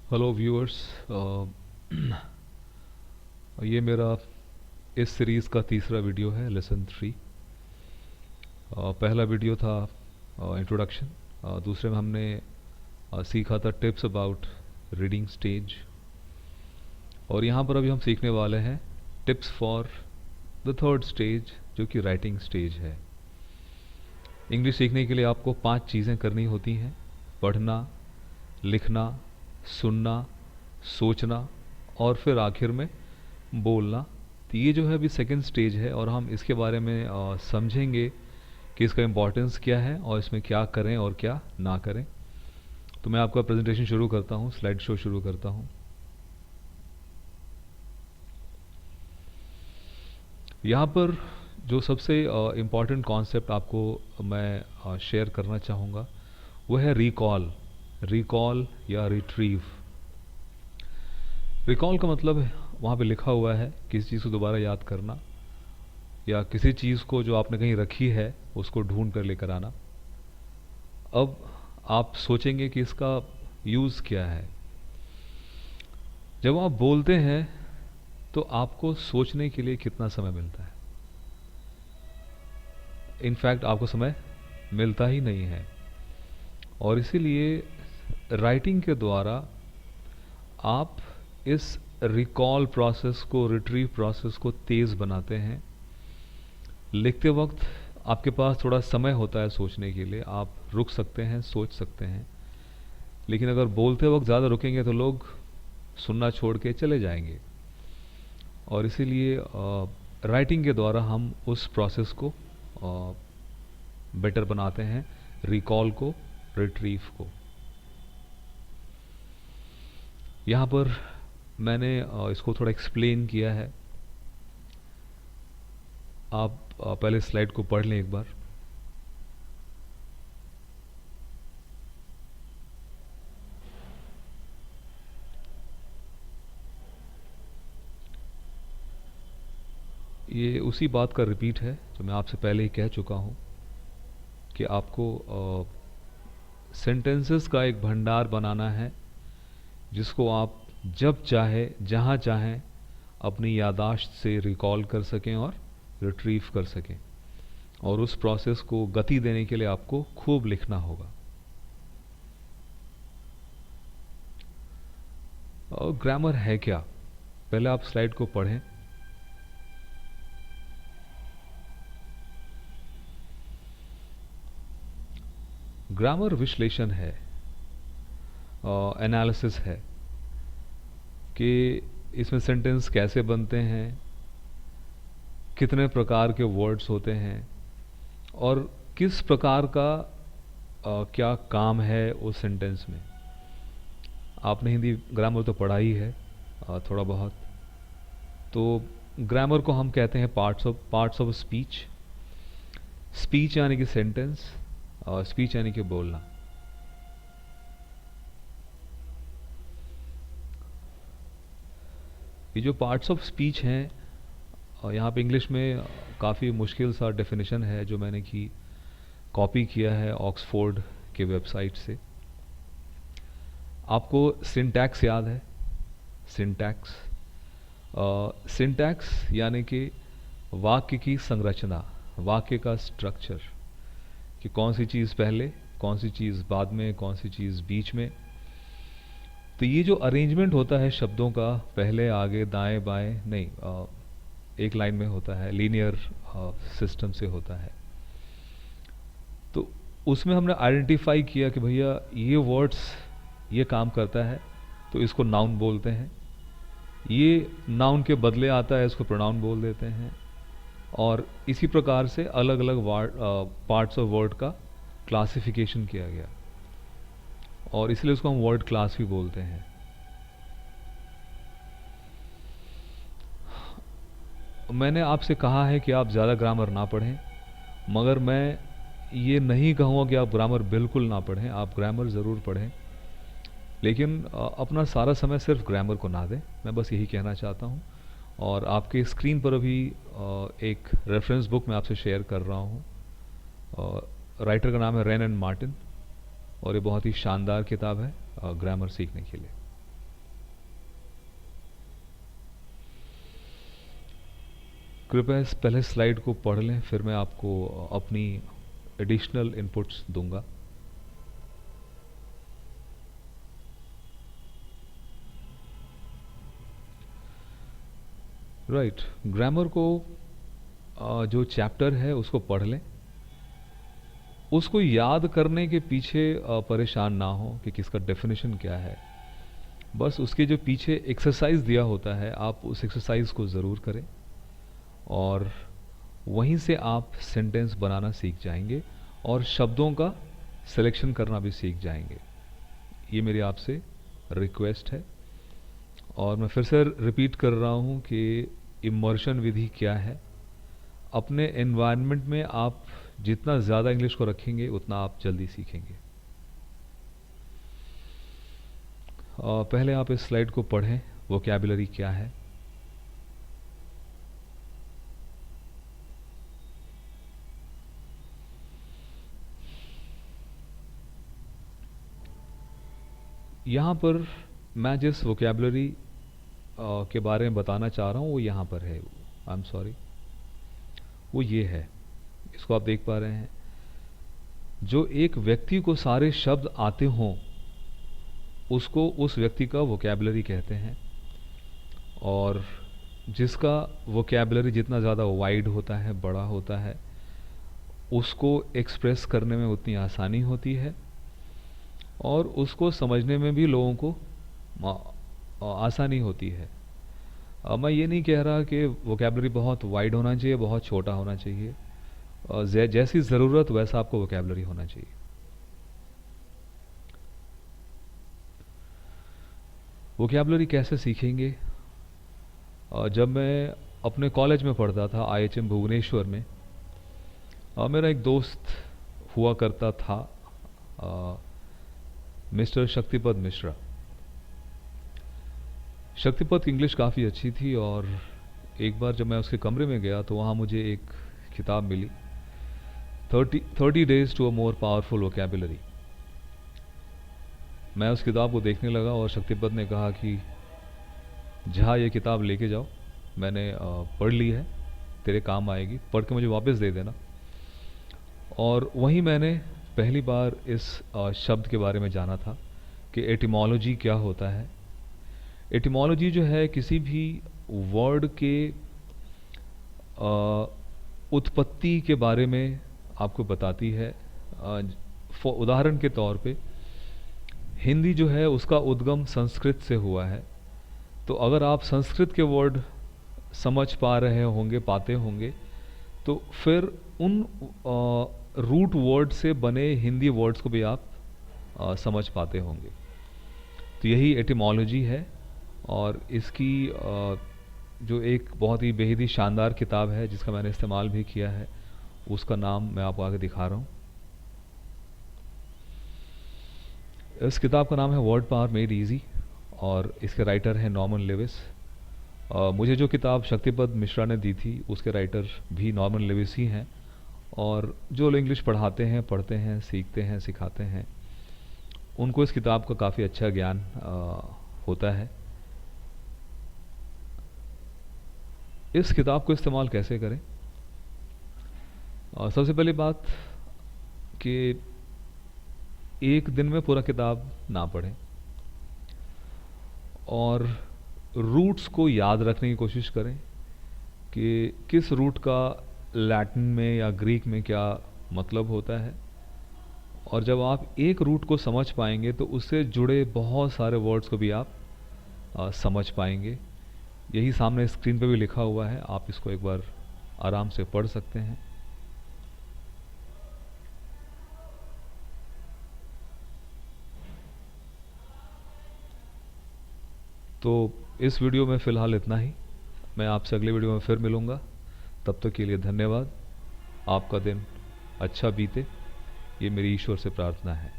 Hello viewers. ये मेरा इस सीरीज़ का तीसरा वीडियो है, लेसन 3। पहला वीडियो था इंट्रोडक्शन। दूसरे में हमने सीखा था टिप्स अबाउट रीडिंग स्टेज। और यहाँ पर अभी हम सीखने वाले हैं tips for the third stage, जो कि राइटिंग स्टेज है। इंग्लिश सीखने के लिए आपको 5 चीज़ें करनी होती हैं: पढ़ना, लिखना, सुनना, सोचना और फिर आखिर में बोलना। तो ये जो है अभी सेकंड स्टेज है और हम इसके बारे में समझेंगे कि इसका इम्पोर्टेंस क्या है और इसमें क्या करें और क्या ना करें। तो मैं आपका प्रेजेंटेशन शुरू करता हूँ, स्लाइड शो शुरू करता हूँ। यहाँ पर जो सबसे इम्पॉर्टेंट कॉन्सेप्ट आपको मैं शेयर करना चाहूँगा वो है रिकॉल। रिकॉल या रिट्रीव। रिकॉल का मतलब है, वहाँ पे लिखा हुआ है, किसी चीज़ को दोबारा याद करना या किसी चीज़ को जो आपने कहीं रखी है उसको ढूंढ कर लेकर आना। अब आप सोचेंगे कि इसका यूज़ क्या है। जब आप बोलते हैं तो आपको सोचने के लिए कितना समय मिलता है? इनफैक्ट आपको समय मिलता ही नहीं है। और इसीलिए राइटिंग के द्वारा आप इस रिकॉल प्रोसेस को, रिट्रीव प्रोसेस को तेज़ बनाते हैं। लिखते वक्त आपके पास थोड़ा समय होता है सोचने के लिए, आप रुक सकते हैं, सोच सकते हैं। लेकिन अगर बोलते वक्त ज़्यादा रुकेंगे तो लोग सुनना छोड़ के चले जाएंगे। और इसीलिए राइटिंग के द्वारा हम उस प्रोसेस को बेटर बनाते हैं, रिकॉल को, रिट्रीव को। यहाँ पर मैंने इसको थोड़ा एक्सप्लेन किया है। आप पहले स्लाइड को पढ़ लें एक बार। ये उसी बात का रिपीट है जो मैं आपसे पहले ही कह चुका हूँ कि आपको सेंटेंसेस का एक भंडार बनाना है जिसको आप जब चाहे, जहाँ चाहें अपनी यादाश्त से रिकॉल कर सकें और रिट्रीव कर सकें। और उस प्रोसेस को गति देने के लिए आपको खूब लिखना होगा। और ग्रामर है क्या? पहले आप स्लाइड को पढ़ें। ग्रामर विश्लेषण है, एनालिसिस है कि इसमें सेंटेंस कैसे बनते हैं, कितने प्रकार के वर्ड्स होते हैं और किस प्रकार का क्या काम है उस सेंटेंस में। आपने हिंदी ग्रामर तो पढ़ा ही है थोड़ा बहुत। तो ग्रामर को हम कहते हैं पार्ट्स ऑफ स्पीच। स्पीच यानी कि सेंटेंस और स्पीच यानी कि बोलना। ये जो पार्ट्स ऑफ स्पीच हैं, यहाँ पे इंग्लिश में काफ़ी मुश्किल सा डेफिनेशन है जो मैंने कॉपी किया है ऑक्सफोर्ड के वेबसाइट से। आपको सिंटैक्स याद है? सिंटैक्स सिंटैक्स यानी कि वाक्य की संरचना, वाक्य का स्ट्रक्चर, कि कौन सी चीज़ पहले, कौन सी चीज़ बाद में, कौन सी चीज़ बीच में। तो ये जो अरेंजमेंट होता है शब्दों का, पहले, आगे, दाएं, बाएं नहीं, एक लाइन में होता है, लीनियर सिस्टम से होता है। तो उसमें हमने आइडेंटिफाई किया कि भैया ये वर्ड्स ये काम करता है तो इसको नाउन बोलते हैं, ये नाउन के बदले आता है इसको प्रोनाउन बोल देते हैं। और इसी प्रकार से अलग अलग पार्ट्स ऑफ वर्ड का क्लासिफिकेशन किया गया और इसलिए उसको हम वर्ड क्लास भी बोलते हैं। मैंने आपसे कहा है कि आप ज़्यादा ग्रामर ना पढ़ें, मगर मैं ये नहीं कहूँगा कि आप ग्रामर बिल्कुल ना पढ़ें। आप ग्रामर ज़रूर पढ़ें, लेकिन अपना सारा समय सिर्फ ग्रामर को ना दें। मैं बस यही कहना चाहता हूँ। और आपके स्क्रीन पर अभी एक रेफरेंस बुक मैं आपसे शेयर कर रहा हूँ। राइटर का नाम है रेन एंड मार्टिन और ये बहुत ही शानदार किताब है ग्रामर सीखने के लिए। कृपया इस पहले स्लाइड को पढ़ लें, फिर मैं आपको अपनी एडिशनल इनपुट्स दूंगा। राइट, ग्रामर को जो चैप्टर है उसको पढ़ लें। उसको याद करने के पीछे परेशान ना हो कि किसका डेफिनेशन क्या है। बस उसके जो पीछे एक्सरसाइज दिया होता है, आप उस एक्सरसाइज को ज़रूर करें और वहीं से आप सेंटेंस बनाना सीख जाएंगे और शब्दों का सिलेक्शन करना भी सीख जाएंगे। ये मेरी आपसे रिक्वेस्ट है। और मैं फिर से रिपीट कर रहा हूँ कि इमर्शन विधि क्या है। अपने एनवायरनमेंट में आप जितना ज़्यादा इंग्लिश को रखेंगे उतना आप जल्दी सीखेंगे। पहले आप इस स्लाइड को पढ़ें, वोकैबुलरी क्या है। यहाँ पर मैं जिस वोकैबुलरी के बारे में बताना चाह रहा हूँ वो यहाँ पर है। आई एम सॉरी, वो ये है, इसको आप देख पा रहे हैं। जो एक व्यक्ति को सारे शब्द आते हों उसको उस व्यक्ति का वोकैबुलरी कहते हैं। और जिसका वोकैबुलरी जितना ज़्यादा वाइड होता है, बड़ा होता है, उसको एक्सप्रेस करने में उतनी आसानी होती है और उसको समझने में भी लोगों को आसानी होती है। मैं ये नहीं कह रहा कि वोकैबुलरी बहुत वाइड होना चाहिए, बहुत छोटा होना चाहिए। जैसी ज़रूरत वैसा आपको वोकैबुलरी होना चाहिए। वोकैबुलरी कैसे सीखेंगे? जब मैं अपने कॉलेज में पढ़ता था IHM भुवनेश्वर में, मेरा एक दोस्त हुआ करता था, मिस्टर शक्तिपद मिश्रा। शक्तिपद की इंग्लिश काफ़ी अच्छी थी और एक बार जब मैं उसके कमरे में गया तो वहाँ मुझे एक किताब मिली, 30 days to a more powerful vocabulary. मैं उस किताब को देखने लगा और शक्तिपद ने कहा कि जहाँ ये किताब लेके जाओ, मैंने पढ़ ली है, तेरे काम आएगी, पढ़ के मुझे वापस दे देना। और वहीं मैंने पहली बार इस शब्द के बारे में जाना था कि एटिमोलॉजी क्या होता है। एटिमोलॉजी जो है किसी भी वर्ड के उत्पत्ति के बारे में आपको बताती है। उदाहरण के तौर पे हिंदी जो है उसका उद्गम संस्कृत से हुआ है, तो अगर आप संस्कृत के वर्ड समझ पा रहे होंगे, पाते होंगे, तो फिर उन रूट वर्ड से बने हिंदी वर्ड्स को भी आप समझ पाते होंगे। तो यही एटिमोलॉजी है। और इसकी जो एक बहुत ही बेहद ही शानदार किताब है जिसका मैंने इस्तेमाल भी किया है, उसका नाम मैं आपको आगे दिखा रहा हूँ। इस किताब का नाम है वर्ड पावर मेड इजी और इसके राइटर हैं नॉर्मन लेविस। मुझे जो किताब शक्तिपद मिश्रा ने दी थी उसके राइटर भी नॉर्मन लेविस ही हैं। और जो लोग इंग्लिश पढ़ाते हैं, पढ़ते हैं, सीखते हैं, सिखाते हैं, उनको इस किताब का काफ़ी अच्छा ज्ञान होता है। इस किताब को इस्तेमाल कैसे करें? सबसे पहली बात कि एक दिन में पूरा किताब ना पढ़ें और रूट्स को याद रखने की कोशिश करें कि किस रूट का लैटिन में या ग्रीक में क्या मतलब होता है। और जब आप एक रूट को समझ पाएंगे तो उससे जुड़े बहुत सारे वर्ड्स को भी आप समझ पाएंगे। यही सामने स्क्रीन पे भी लिखा हुआ है, आप इसको एक बार आराम से पढ़ सकते हैं। तो इस वीडियो में फ़िलहाल इतना ही। मैं आपसे अगले वीडियो में फिर मिलूँगा। तब तक के लिए धन्यवाद। आपका दिन अच्छा बीते, ये मेरी ईश्वर से प्रार्थना है।